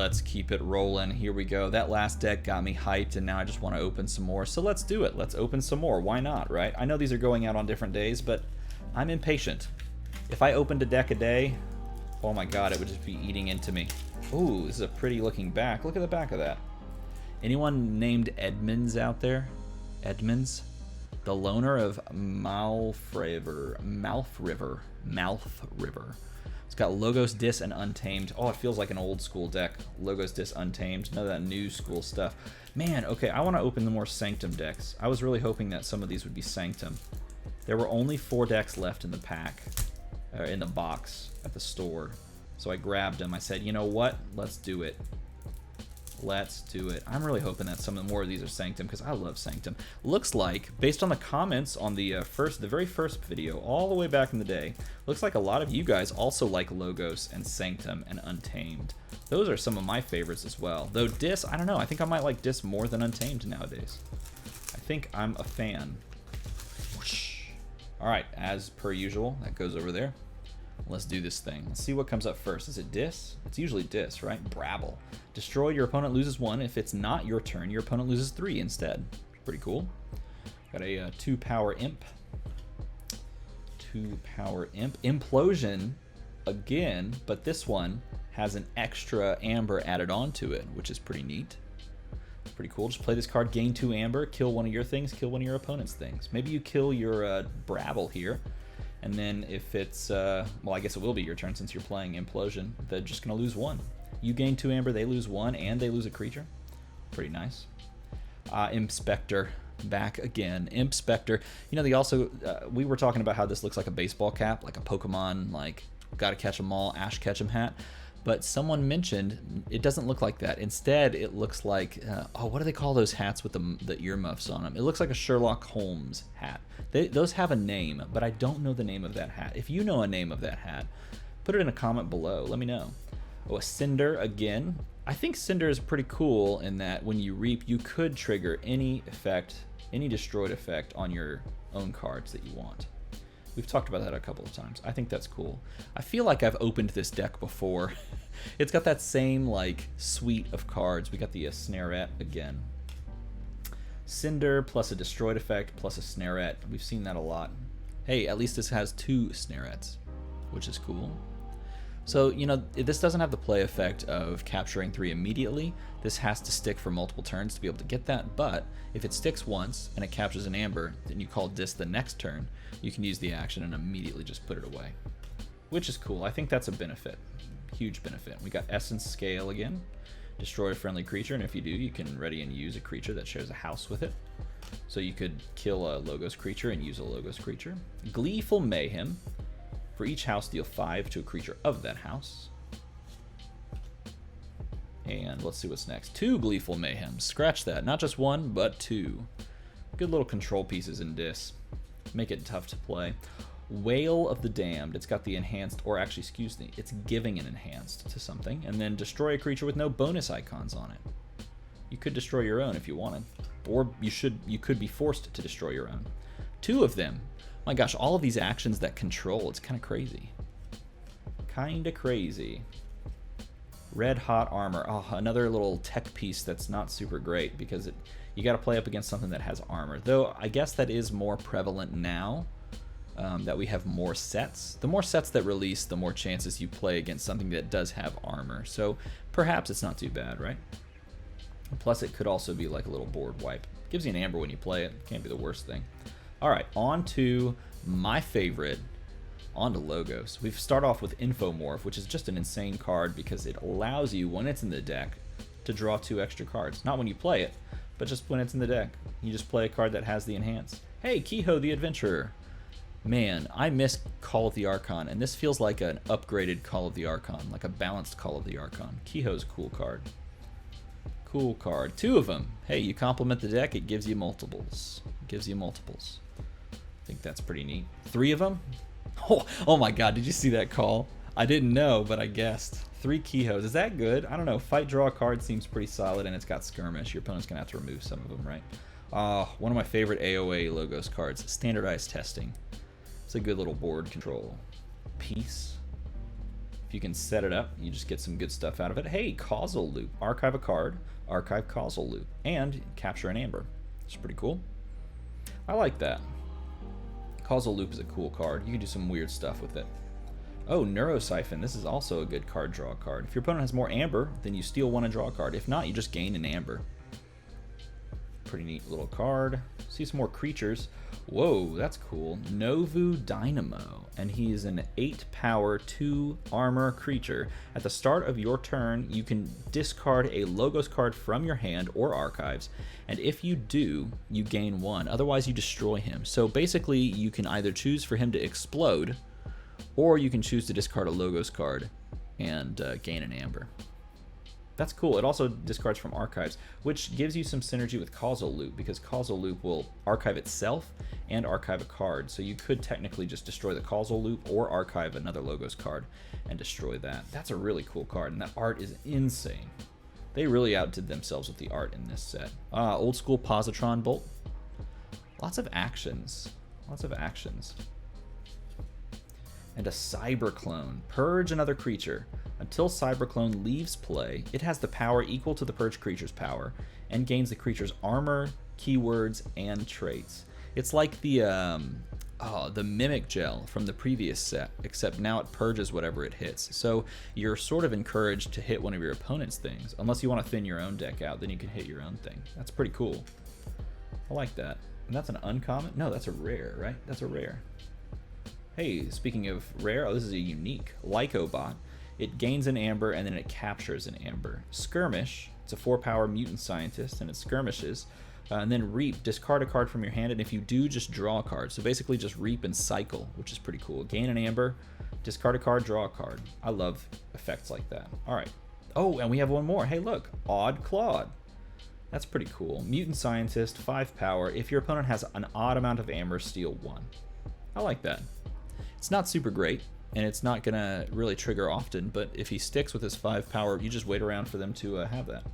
let's keep it rolling. Here we go. That last deck got me hyped, and now I just want to open some more. So let's do it. Let's open some more. Why not, right? I know these are going out on different days, but I'm impatient. If I opened a deck a day, oh my god, it would just be eating into me. Ooh, this is a pretty looking back. Look at the back of that. Anyone named Edmonds out there? Edmonds? The loner of Malf River. It's got Logos, Dis, and Untamed. Oh, it feels like an old school deck. Logos, Dis, Untamed. None of that new school stuff. Man, okay, I want to open the more Sanctum decks. I was really hoping that some of these would be Sanctum. There were only 4 decks left in the pack, in the box at the store. So I grabbed them. I said, you know what? Let's do it. Let's do it. I'm really hoping that some more of these are Sanctum, because I love Sanctum. Looks like, based on the comments on the very first video, all the way back in the day, looks like a lot of you guys also like Logos and Sanctum and Untamed. Those are some of my favorites as well. Though Dis, I don't know. I think I might like Dis more than Untamed nowadays. I think I'm a fan. Whoosh. All right, as per usual, that goes over there. Let's do this thing. Let's see what comes up first. Is it Dis? It's usually Dis, right? Brabble. Destroy, your opponent loses 1. If it's not your turn, your opponent loses 3 instead. Pretty cool. Got a 2-power imp. 2-power imp. Implosion again, but this one has an extra amber added onto it, which is pretty neat. Pretty cool. Just play this card, gain 2 amber, kill one of your things, kill one of your opponent's things. Maybe you kill your Brabble here. And then if it's, well, I guess it will be your turn since you're playing Implosion. They're just going to lose 1. You gain 2 amber, they lose 1, and they lose a creature. Pretty nice. Inspector, back again. Inspector. You know, they also, we were talking about how this looks like a baseball cap, like a Pokemon, like, gotta catch 'em all, Ash Ketchum hat. But someone mentioned it doesn't look like that. Instead, it looks like, oh, what do they call those hats with the earmuffs on them? It looks like a Sherlock Holmes hat. Those have a name, but I don't know the name of that hat. If you know a name of that hat, put it in a comment below. Let me know. Oh, a Cinder again. I think Cinder is pretty cool in that when you reap, you could trigger any effect, any destroyed effect on your own cards that you want. We've talked about that a couple of times. I think that's cool. I feel like I've opened this deck before. It's got that same like suite of cards. We got the Snarette again. Cinder plus a destroyed effect plus a Snarette. We've seen that a lot. Hey, at least this has 2 Snarettes, which is cool. So, you know, this doesn't have the play effect of capturing 3 immediately. This has to stick for multiple turns to be able to get that, but if it sticks once and it captures an amber, then you call Dis the next turn, you can use the action and immediately just put it away, which is cool. I think that's a benefit, huge benefit. We got Essence Scale again. Destroy a friendly creature, and if you do, you can ready and use a creature that shares a house with it. So you could kill a Logos creature and use a Logos creature. Gleeful Mayhem. For each house, deal 5 to a creature of that house. And let's see what's next. 2 Gleeful Mayhem. Scratch that. Not just 1, but 2. Good little control pieces in Dis. Make it tough to play. Wail of the Damned. It's got the enhanced, or actually, excuse me, it's giving an enhanced to something. And then destroy a creature with no bonus icons on it. You could destroy your own if you wanted. Or you could be forced to destroy your own. 2 of them. My gosh, all of these actions that control, it's kind of crazy. Kinda crazy. Red Hot Armor. Oh, another little tech piece that's not super great because you got to play up against something that has armor. Though I guess that is more prevalent now that we have more sets. The more sets that release, the more chances you play against something that does have armor. So perhaps it's not too bad, right? Plus it could also be like a little board wipe. Gives you an amber when you play it. Can't be the worst thing. All right, on to my favorite, on to Logos. We start off with Infomorph, which is just an insane card because it allows you, when it's in the deck, to draw 2 extra cards. Not when you play it, but just when it's in the deck. You just play a card that has the enhance. Hey, Kehoe the Adventurer. Man, I miss Call of the Archon, and this feels like an upgraded Call of the Archon, like a balanced Call of the Archon. Kehoe's a cool card. Cool card. 2 of them. Hey, you complement the deck, it gives you multiples. It gives you multiples. I think that's pretty neat. 3 of them? Oh my god, did you see that call? I didn't know, but I guessed. 3 Kehoes. Is that good? I don't know. Fight, draw a card seems pretty solid, and it's got Skirmish. Your opponent's going to have to remove some of them, right? One of my favorite AOA Logos cards. Standardized Testing. It's a good little board control. Peace. If you can set it up, you just get some good stuff out of it. Hey, Causal Loop. Archive a card, archive Causal Loop, and capture an amber. It's pretty cool. I like that. Causal Loop is a cool card. You can do some weird stuff with it. Oh, Neurosiphon. This is also a good card draw card. If your opponent has more amber, then you steal one and draw a card. If not, you just gain an amber. Pretty neat little card. See some more creatures. Whoa, that's cool. Novu Dynamo. And he is an 8 power, 2 armor creature. At the start of your turn, you can discard a Logos card from your hand or archives. And if you do, you gain 1. Otherwise, you destroy him. So basically, you can either choose for him to explode, or you can choose to discard a Logos card and gain an amber. That's cool. It also discards from archives, which gives you some synergy with Causal Loop, because Causal Loop will archive itself and archive a card. So you could technically just destroy the Causal Loop or archive another Logos card and destroy that. That's a really cool card, and that art is insane. They really outdid themselves with the art in this set. Old school Positron Bolt. Lots of actions. Lots of actions. And a Cyberclone. Purge another creature. Until Cyberclone leaves play, it has the power equal to the purged creature's power and gains the creature's armor, keywords, and traits. It's like the Mimic Gel from the previous set, except now it purges whatever it hits. So you're sort of encouraged to hit one of your opponent's things. Unless you want to thin your own deck out, then you can hit your own thing. That's pretty cool. I like that. And that's an uncommon? No, that's a rare, right? That's a rare. Hey, speaking of rare, this is a unique Lycobot. It gains an amber and then it captures an amber. Skirmish, it's a 4 power mutant scientist and it skirmishes. And then Reap, discard a card from your hand, and if you do, just draw a card. So basically just Reap and cycle, which is pretty cool. Gain an amber, discard a card, draw a card. I love effects like that. All right. Oh, and we have one more. Hey, look, Odd Claude. That's pretty cool. Mutant scientist, 5 power. If your opponent has an odd amount of amber, steal 1. I like that. It's not super great, and it's not going to really trigger often, but if he sticks with his 5 power, you just wait around for them to have that.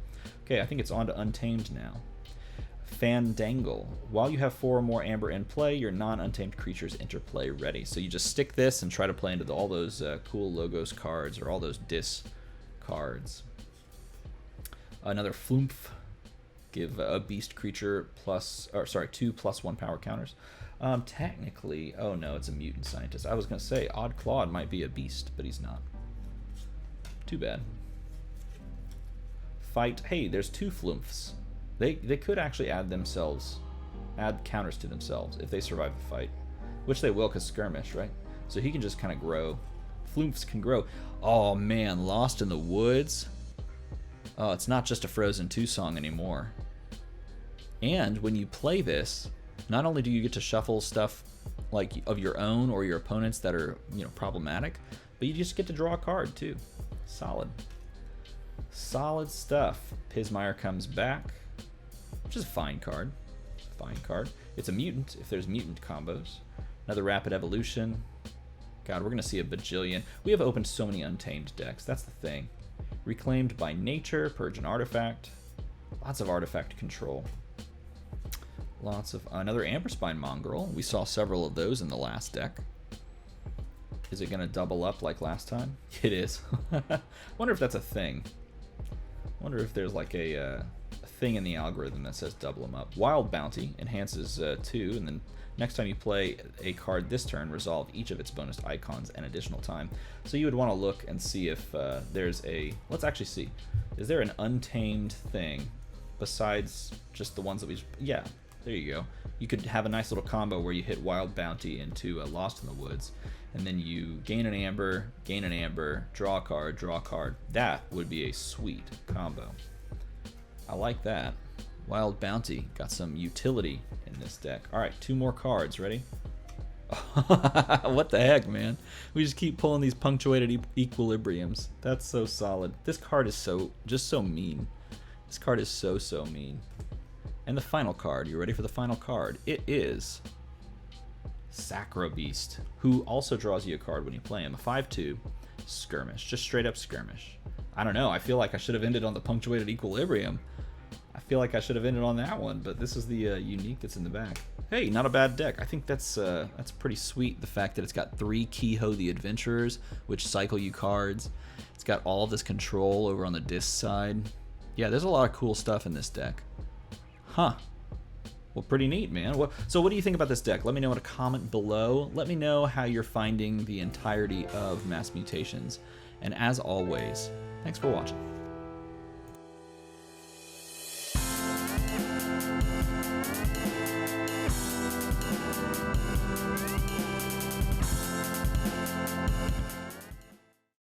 Okay, I think it's on to Untamed now. Fandangle. While you have 4 or more amber in play, your non-untamed creatures enter play ready. So you just stick this and try to play into all those cool Logos cards or all those Dis cards. Another Flumph. Give a beast creature 2 +1 power counters. Technically, oh no, it's a mutant scientist. I was going to say Odd Claude might be a beast, but he's not. Too bad. Fight. Hey, there's 2 Flumphs. They could actually add counters to themselves if they survive the fight, which they will because skirmish, right? So he can just kind of grow. Flumphs can grow. Oh man, Lost in the Woods. Oh, it's not just a Frozen 2 song anymore. And when you play this, not only do you get to shuffle stuff like of your own or your opponents that are, problematic, but you just get to draw a card too. Solid. Solid stuff. Pismire comes back, which is a fine card. Fine card. It's a mutant if there's mutant combos. Another Rapid Evolution. God, we're going to see a bajillion. We have opened so many Untamed decks. That's the thing. Reclaimed by Nature. Purge an artifact. Lots of artifact control. Lots of another Amberspine Mongrel. We saw several of those in the last deck. Is it going to double up like last time? It is. Wonder if that's a thing. Wonder if there's like a thing in the algorithm that says double them up. Wild Bounty enhances 2, and then next time you play a card this turn, resolve each of its bonus icons an additional time. So you would want to look and see if there's a... Let's actually see. Is there an Untamed thing besides just the ones that we... Yeah. There you go. You could have a nice little combo where you hit Wild Bounty into Lost in the Woods, and then you gain an amber, draw a card, draw a card. That would be a sweet combo. I like that. Wild Bounty got some utility in this deck. All right, 2 more cards. Ready? What the heck, man? We just keep pulling these punctuated equilibriums. That's so solid. This card is just so mean. This card is so mean. And the final card, you ready for the final card? It is Sacro Beast, who also draws you a card when you play him. A 5/2 skirmish, just straight up skirmish. I don't know, I feel like I should have ended on the punctuated equilibrium. I feel like I should have ended on that one, but this is the unique that's in the back. Hey, not a bad deck. I think that's pretty sweet. The fact that it's got 3 Kehoe the Adventurers, which cycle you cards. It's got all this control over on the disc side. Yeah, there's a lot of cool stuff in this deck. Huh. Well, pretty neat, man. So what do you think about this deck? Let me know in a comment below. Let me know how you're finding the entirety of Mass Mutations. And as always, thanks for watching.